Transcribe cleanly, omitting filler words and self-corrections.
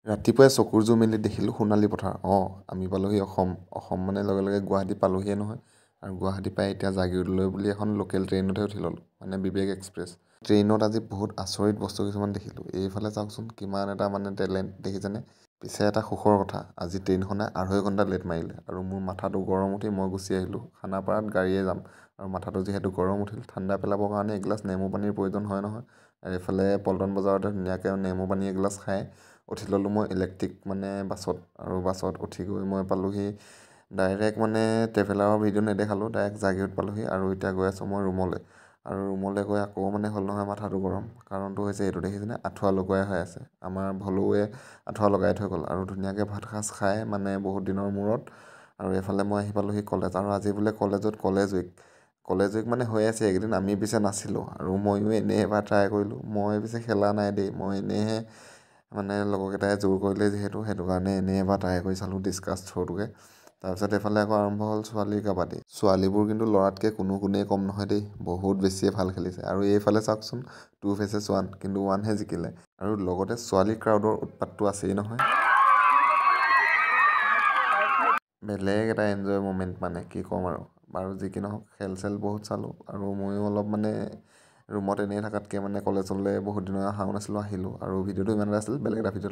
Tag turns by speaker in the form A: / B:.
A: ৰাতিপুৱাই চকুৰ জোৰ মেলি দেখিলোঁ সোণালী পথাৰ। আমি পালোহি অসম। অসম মানে লগে লগে গুৱাহাটী পালোহিয়ে নহয়। আৰু গুৱাহাটী পাই এতিয়া জাগীৰোডলৈ বুলি এখন লোকেল ট্ৰেইনতহে উঠি ল'লোঁ, মানে বিবেক এক্সপ্ৰেছ। ট্ৰেইনত আজি বহুত আচৰিত বস্তু কিছুমান দেখিলোঁ। এইফালে চাওকচোন কিমান এটা মানে টেলেণ্ট দেখিছেনে। পিছে এটা সুখৰ কথা, আজি ট্ৰেইনখনে 2.5 ঘণ্টা লেট মাৰিলে আৰু মোৰ মাথাটো গৰম উঠি মই গুচি আহিলোঁ। খানাপাৰাত গাড়ীয়ে যাম আৰু মাথাটো যিহেতু গৰম উঠিল, ঠাণ্ডা পেলাবৰ কাৰণে এগিলাচ নেমু পানীৰ প্ৰয়োজন হয় নহয়। আৰু এইফালে পল্টন বজাৰতে ধুনীয়াকৈ নেমু পানী এগিলাচ খাই উঠি ল'লোঁ মই ইলেক্ট্ৰিক মানে বাছত। আৰু বাছত উঠি গৈ মই পালোহি ডাইৰেক্ট মানে ট্ৰেভেলাৰৰ ভিডিঅ' নেদেখালোঁ, ডাইৰেক্ট জাগীৰোড পালোহি। আৰু এতিয়া গৈ আছোঁ মই ৰুমলৈ। আৰু ৰুমলৈ গৈ আকৌ মানে হ'ল নহয় মাথাটো গৰম। কাৰণটো হৈছে এইটো দেখিছেনে, আঁঠুৱা লগোৱাই হৈ আছে। আমাৰ ভলুৱে আঁঠুৱা লগাই থৈ গ'ল আৰু ধুনীয়াকৈ ভাত সাজ খাই মানে বহুত দিনৰ মূৰত। আৰু এইফালে মই আহি পালোহি কলেজ। আৰু আজি বোলে কলেজত কলেজ উইক। কলেজ উইক মানে হৈ আছে এইকেইদিন, আমি পিছে নাছিলোঁ। আৰু ময়ো এনেই এবাৰ ট্ৰাই কৰিলোঁ। মই পিছে খেলা নাই দেই, মই এনেইহে মানে লগৰকেইটাই জোৰ কৰিলে যিহেতু, সেইটো কাৰণে এনেই এবাৰ ট্ৰাই কৰি চালোঁ ডিছকাছ থ্ৰ'টোকে। তাৰপিছত এইফালে আকৌ আৰম্ভ হ'ল ছোৱালীৰ কাবাডী। ছোৱালীবোৰ কিন্তু ল'ৰাতকৈ কোনো গুণেই কম নহয় দেই, বহুত বেছিয়ে ভাল খেলিছে। আৰু এইফালে চাওকচোন 2 vs 1, কিন্তু 1হে জিকিলে। আৰু লগতে ছোৱালী ক্ৰাউডৰ উৎপাতটো আছেই নহয়। বেলেগ এটা এনজয় ম'মেণ্ট মানে কি ক'ম আৰু। বাৰু যি কি নহওক, খেল চেল বহুত চালোঁ। আৰু ময়ো অলপ মানে ৰুমত এনেই থকাতকৈ মানে কলেজলৈ বহুত দিনৰ অহাও নাছিলোঁ, আহিলোঁ। আৰু ভিডিঅ'টো ইমান এটা আছিল, বেলেগ এটা ভিডিঅ'ত লগ